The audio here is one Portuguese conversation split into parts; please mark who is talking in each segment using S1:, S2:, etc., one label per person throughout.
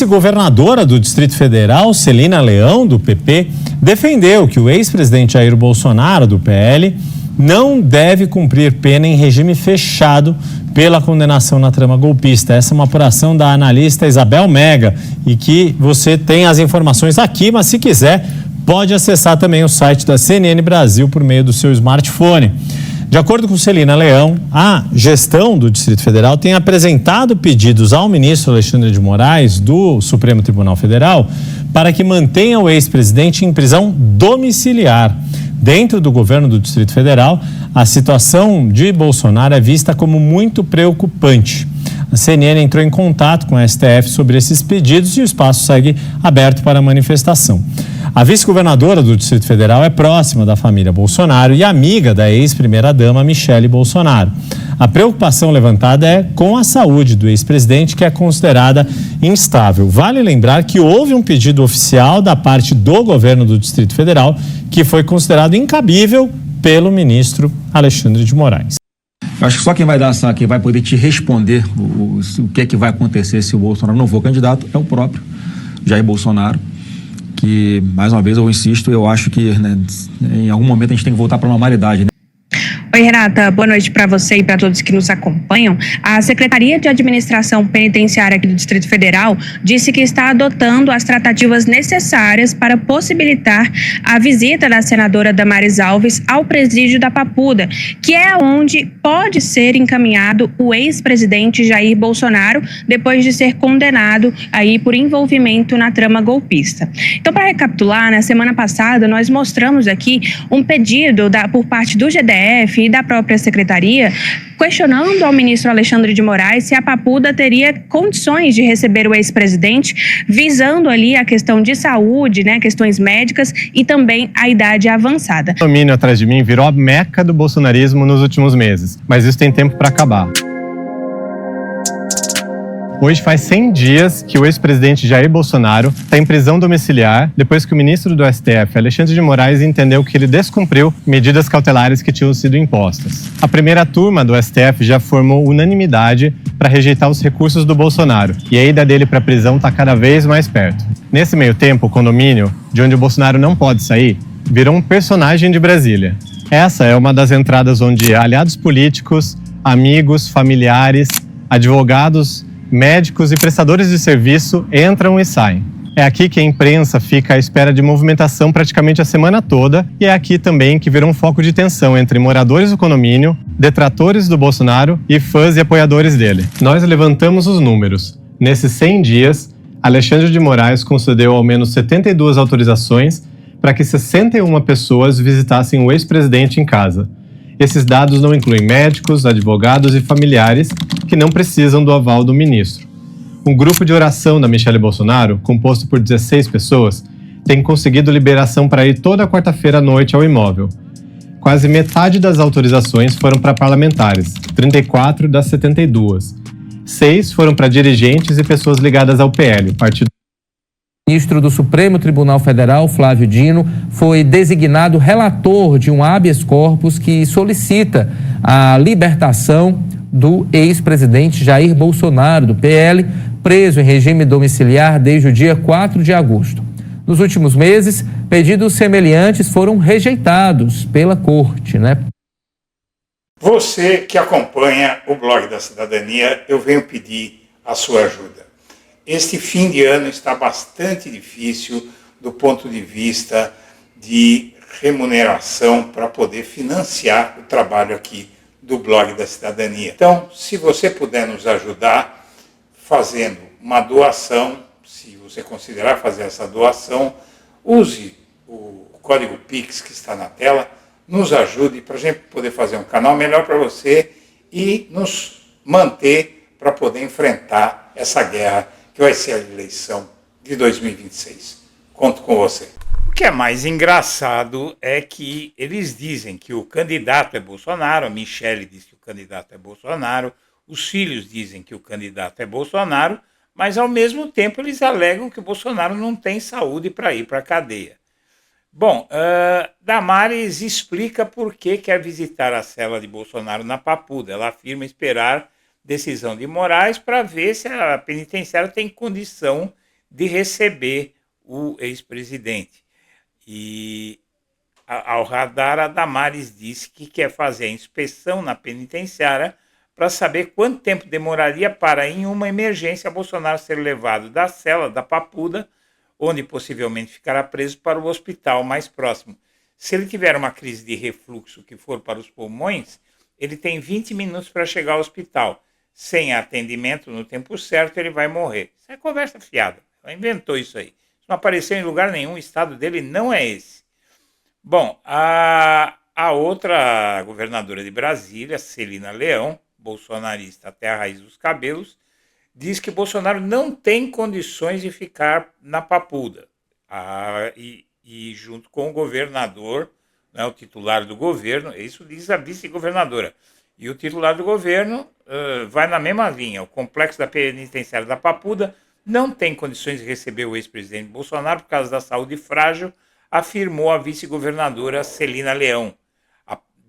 S1: vice-governadora do Distrito Federal, Celina Leão, do PP, defendeu que o ex-presidente Jair Bolsonaro, do PL, não deve cumprir pena em regime fechado pela condenação na trama golpista. Essa é uma apuração da analista Isabel Mega e que você tem as informações aqui, mas se quiser pode acessar também o site da CNN Brasil por meio do seu smartphone. De acordo com Celina Leão, a gestão do Distrito Federal tem apresentado pedidos ao ministro Alexandre de Moraes, do Supremo Tribunal Federal, para que mantenha o ex-presidente em prisão domiciliar. Dentro do governo do Distrito Federal, a situação de Bolsonaro é vista como muito preocupante. A CNN entrou em contato com a STF sobre esses pedidos e o espaço segue aberto para a manifestação. A vice-governadora do Distrito Federal é próxima da família Bolsonaro e amiga da ex-primeira-dama Michele Bolsonaro. A preocupação levantada é com a saúde do ex-presidente, que é considerada instável. Vale lembrar que houve um pedido oficial da parte do governo do Distrito Federal que foi considerado incabível pelo ministro Alexandre de Moraes.
S2: Eu acho que só quem vai poder te responder o que é que vai acontecer se o Bolsonaro não for candidato é o próprio Jair Bolsonaro, que, mais uma vez, eu insisto, eu acho que, né, em algum momento a gente tem que voltar para a normalidade, né?
S3: Oi, Renata, boa noite para você e para todos que nos acompanham. A Secretaria de Administração Penitenciária aqui do Distrito Federal disse que está adotando as tratativas necessárias para possibilitar a visita da senadora Damares Alves ao presídio da Papuda, que é onde pode ser encaminhado o ex-presidente Jair Bolsonaro depois de ser condenado aí por envolvimento na trama golpista. Então, para recapitular, na semana passada nós mostramos aqui um pedido por parte do GDF e da própria secretaria, questionando ao ministro Alexandre de Moraes se a Papuda teria condições de receber o ex-presidente, visando ali a questão de saúde, né, questões médicas e também a idade avançada.
S4: O condomínio atrás de mim virou a meca do bolsonarismo nos últimos meses, mas isso tem tempo para acabar. Hoje faz 100 dias que o ex-presidente Jair Bolsonaro está em prisão domiciliar depois que o ministro do STF, Alexandre de Moraes, entendeu que ele descumpriu medidas cautelares que tinham sido impostas. A primeira turma do STF já formou unanimidade para rejeitar os recursos do Bolsonaro e a ida dele para a prisão está cada vez mais perto. Nesse meio tempo, o condomínio, de onde o Bolsonaro não pode sair, virou um personagem de Brasília. Essa é uma das entradas onde aliados políticos, amigos, familiares, advogados, médicos e prestadores de serviço entram e saem. É aqui que a imprensa fica à espera de movimentação praticamente a semana toda e é aqui também que virou um foco de tensão entre moradores do condomínio, detratores do Bolsonaro e fãs e apoiadores dele. Nós levantamos os números. Nesses 100 dias, Alexandre de Moraes concedeu ao menos 72 autorizações para que 61 pessoas visitassem o ex-presidente em casa. Esses dados não incluem médicos, advogados e familiares que não precisam do aval do ministro. Um grupo de oração da Michele Bolsonaro, composto por 16 pessoas, tem conseguido liberação para ir toda quarta-feira à noite ao imóvel. Quase metade das autorizações foram para parlamentares, 34 das 72. 6 foram para dirigentes e pessoas ligadas ao PL, partido.
S5: O ministro do Supremo Tribunal Federal, Flávio Dino, foi designado relator de um habeas corpus que solicita a libertação do ex-presidente Jair Bolsonaro, do PL, preso em regime domiciliar desde o dia 4 de agosto. Nos últimos meses, pedidos semelhantes foram rejeitados pela Corte, né?
S6: Você que acompanha o Blog da Cidadania, eu venho pedir a sua ajuda. Este fim de ano está bastante difícil do ponto de vista de remuneração para poder financiar o trabalho aqui do Blog da Cidadania. Então, se você puder nos ajudar fazendo uma doação, se você considerar fazer essa doação, use o código Pix que está na tela, nos ajude para a gente poder fazer um canal melhor para você e nos manter para poder enfrentar essa guerra que vai ser a eleição de 2026. Conto com você. O que é mais engraçado é que eles dizem que o candidato é Bolsonaro, a Michele diz que o candidato é Bolsonaro, os filhos dizem que o candidato é Bolsonaro, mas ao mesmo tempo eles alegam que o Bolsonaro não tem saúde para ir para a cadeia. Bom, Damares explica por que quer visitar a cela de Bolsonaro na Papuda. Ela afirma esperar decisão de Moraes para ver se a penitenciária tem condição de receber o ex-presidente. E ao radar, a Damares disse que quer fazer a inspeção na penitenciária para saber quanto tempo demoraria para, em uma emergência, Bolsonaro ser levado da cela da Papuda, onde possivelmente ficará preso, para o hospital mais próximo. Se ele tiver uma crise de refluxo que for para os pulmões, ele tem 20 minutos para chegar ao hospital. Sem atendimento no tempo certo, ele vai morrer. Isso é conversa fiada. Ela inventou isso aí. Isso não apareceu em lugar nenhum, o estado dele não é esse. Bom, a outra governadora de Brasília, Celina Leão, bolsonarista até a raiz dos cabelos, diz que Bolsonaro não tem condições de ficar na Papuda. E junto com o governador, né, o titular do governo, isso diz a vice-governadora, e o titular do governo vai na mesma linha. O complexo da penitenciária da Papuda não tem condições de receber o ex-presidente Bolsonaro por causa da saúde frágil, afirmou a vice-governadora Celina Leão.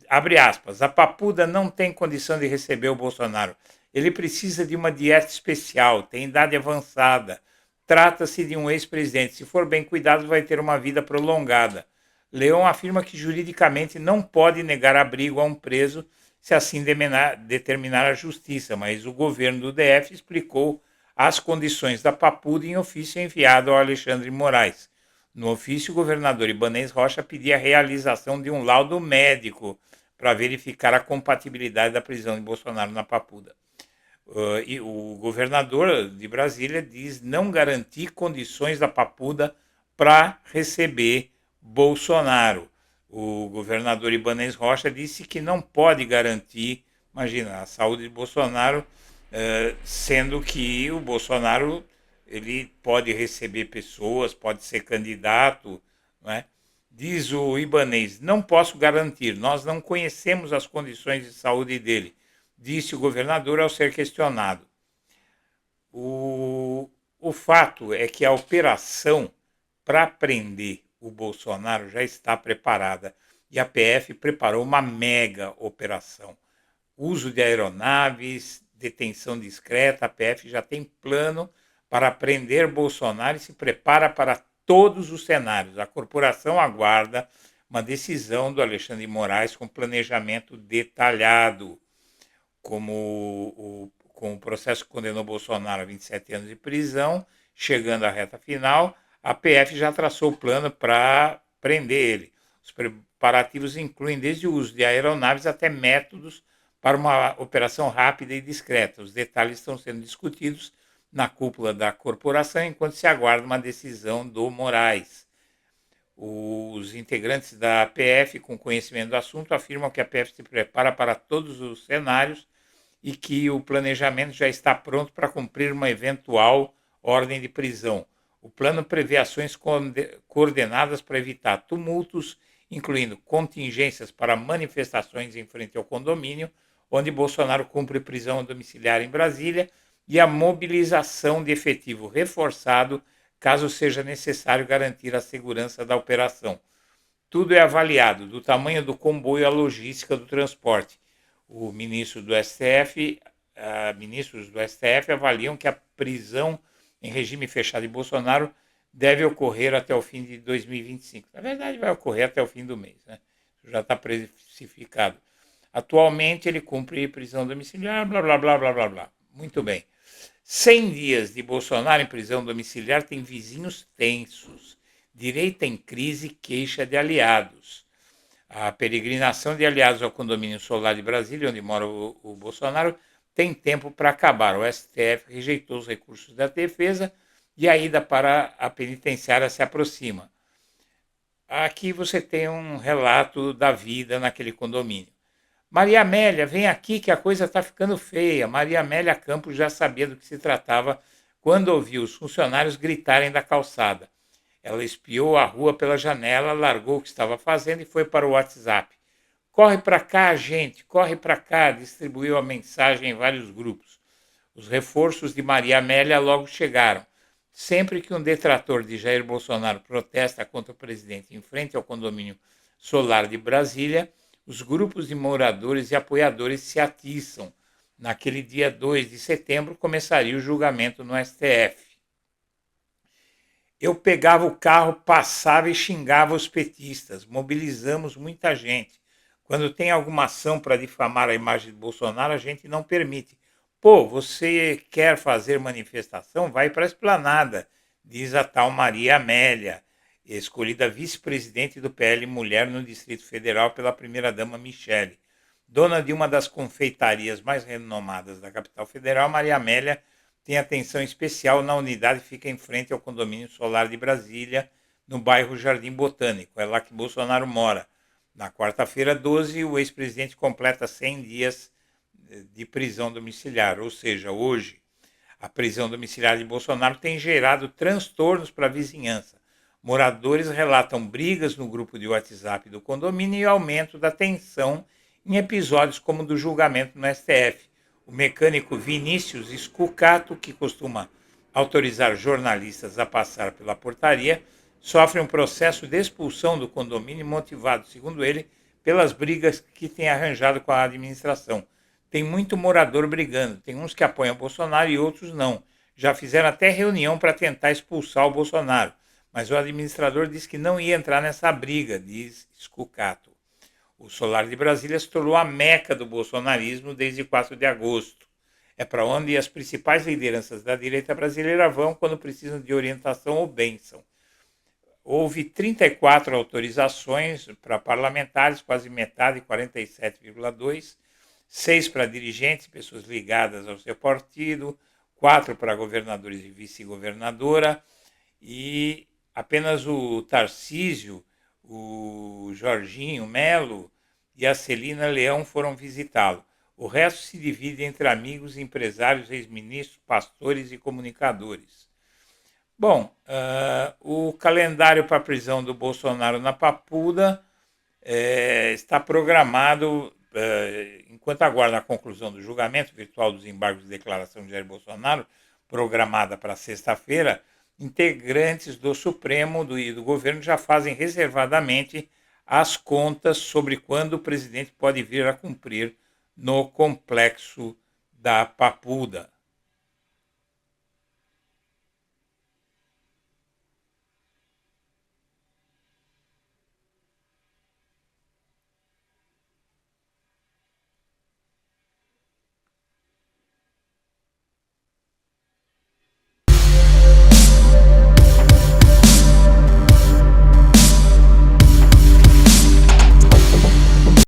S6: Abre aspas, a Papuda não tem condição de receber o Bolsonaro. Ele precisa de uma dieta especial, tem idade avançada. Trata-se de um ex-presidente. Se for bem cuidado, vai ter uma vida prolongada. Leão afirma que juridicamente não pode negar abrigo a um preso se assim determinar a justiça, mas o governo do DF explicou as condições da Papuda em ofício enviado ao Alexandre de Moraes. No ofício, o governador Ibanez Rocha pedia a realização de um laudo médico para verificar a compatibilidade da prisão de Bolsonaro na Papuda. E o governador de Brasília diz não garantir condições da Papuda para receber Bolsonaro. O governador Ibanez Rocha disse que não pode garantir, imagina, a saúde de Bolsonaro, sendo que o Bolsonaro ele pode receber pessoas, pode ser candidato, não é? Diz o Ibanez, não posso garantir, nós não conhecemos as condições de saúde dele, disse o governador ao ser questionado. O fato é que a operação para prender o Bolsonaro já está preparada e a PF preparou uma mega operação. Uso de aeronaves, detenção discreta, a PF já tem plano para prender Bolsonaro e se prepara para todos os cenários. A corporação aguarda uma decisão do Alexandre de Moraes com planejamento detalhado. Com o processo que condenou Bolsonaro a 27 anos de prisão, chegando à reta final, a PF já traçou o plano para prender ele. Os preparativos incluem desde o uso de aeronaves até métodos para uma operação rápida e discreta. Os detalhes estão sendo discutidos na cúpula da corporação, enquanto se aguarda uma decisão do Moraes. Os integrantes da PF, com conhecimento do assunto, afirmam que a PF se prepara para todos os cenários e que o planejamento já está pronto para cumprir uma eventual ordem de prisão. O plano prevê ações coordenadas para evitar tumultos, incluindo contingências para manifestações em frente ao condomínio, onde Bolsonaro cumpre prisão domiciliar em Brasília, e a mobilização de efetivo reforçado, caso seja necessário garantir a segurança da operação. Tudo é avaliado, do tamanho do comboio à logística do transporte. O ministros do STF avaliam que a prisão em regime fechado de Bolsonaro deve ocorrer até o fim de 2025. Na verdade, vai ocorrer até o fim do mês, né? Já está precificado. Atualmente, ele cumpre prisão domiciliar, blá, blá, blá, blá, blá, blá. Muito bem. 100 dias de Bolsonaro em prisão domiciliar tem vizinhos tensos. Direita em crise queixa de aliados. A peregrinação de aliados ao condomínio solar de Brasília, onde mora o Bolsonaro, tem tempo para acabar. O STF rejeitou os recursos da defesa e a ida para a penitenciária se aproxima. Aqui você tem um relato da vida naquele condomínio. Maria Amélia, vem aqui que a coisa está ficando feia. Maria Amélia Campos já sabia do que se tratava quando ouviu os funcionários gritarem da calçada. Ela espiou a rua pela janela, largou o que estava fazendo e foi para o WhatsApp. Corre para cá, gente, corre para cá, distribuiu a mensagem em vários grupos. Os reforços de Maria Amélia logo chegaram. Sempre que um detrator de Jair Bolsonaro protesta contra o presidente em frente ao condomínio solar de Brasília, os grupos de moradores e apoiadores se atiçam. Naquele dia 2 de setembro começaria o julgamento no STF. Eu pegava o carro, passava e xingava os petistas. Mobilizamos muita gente. Quando tem alguma ação para difamar a imagem de Bolsonaro, a gente não permite. Pô, você quer fazer manifestação? Vai para a Esplanada, diz a tal Maria Amélia, escolhida vice-presidente do PL Mulher no Distrito Federal pela primeira-dama Michele. Dona de uma das confeitarias mais renomadas da capital federal, Maria Amélia tem atenção especial na unidade que fica em frente ao condomínio solar de Brasília, no bairro Jardim Botânico. É lá que Bolsonaro mora. Na quarta-feira, 12, o ex-presidente completa 100 dias de prisão domiciliar, ou seja, hoje. A prisão domiciliar de Bolsonaro tem gerado transtornos para a vizinhança. Moradores relatam brigas no grupo de WhatsApp do condomínio e aumento da tensão em episódios como o do julgamento no STF. O mecânico Vinícius Scucato, que costuma autorizar jornalistas a passar pela portaria, sofre um processo de expulsão do condomínio motivado, segundo ele, pelas brigas que tem arranjado com a administração. Tem muito morador brigando, tem uns que apoiam Bolsonaro e outros não. Já fizeram até reunião para tentar expulsar o Bolsonaro, mas o administrador disse que não ia entrar nessa briga, diz Scucato. O Solar de Brasília se tornou a meca do bolsonarismo desde 4 de agosto. É para onde as principais lideranças da direita brasileira vão quando precisam de orientação ou bênção. Houve 34 autorizações para parlamentares, quase metade, 47,2%, 6 para dirigentes, pessoas ligadas ao seu partido, 4 para governadores e vice-governadora, e apenas o Tarcísio, o Jorginho Melo e a Celina Leão foram visitá-lo. O resto se divide entre amigos, empresários, ex-ministros, pastores e comunicadores. Bom, o calendário para a prisão do Bolsonaro na Papuda está programado, enquanto aguarda a conclusão do julgamento virtual dos embargos de declaração de Jair Bolsonaro, programada para sexta-feira. Integrantes do Supremo e do governo já fazem reservadamente as contas sobre quando o presidente pode vir a cumprir no complexo da Papuda.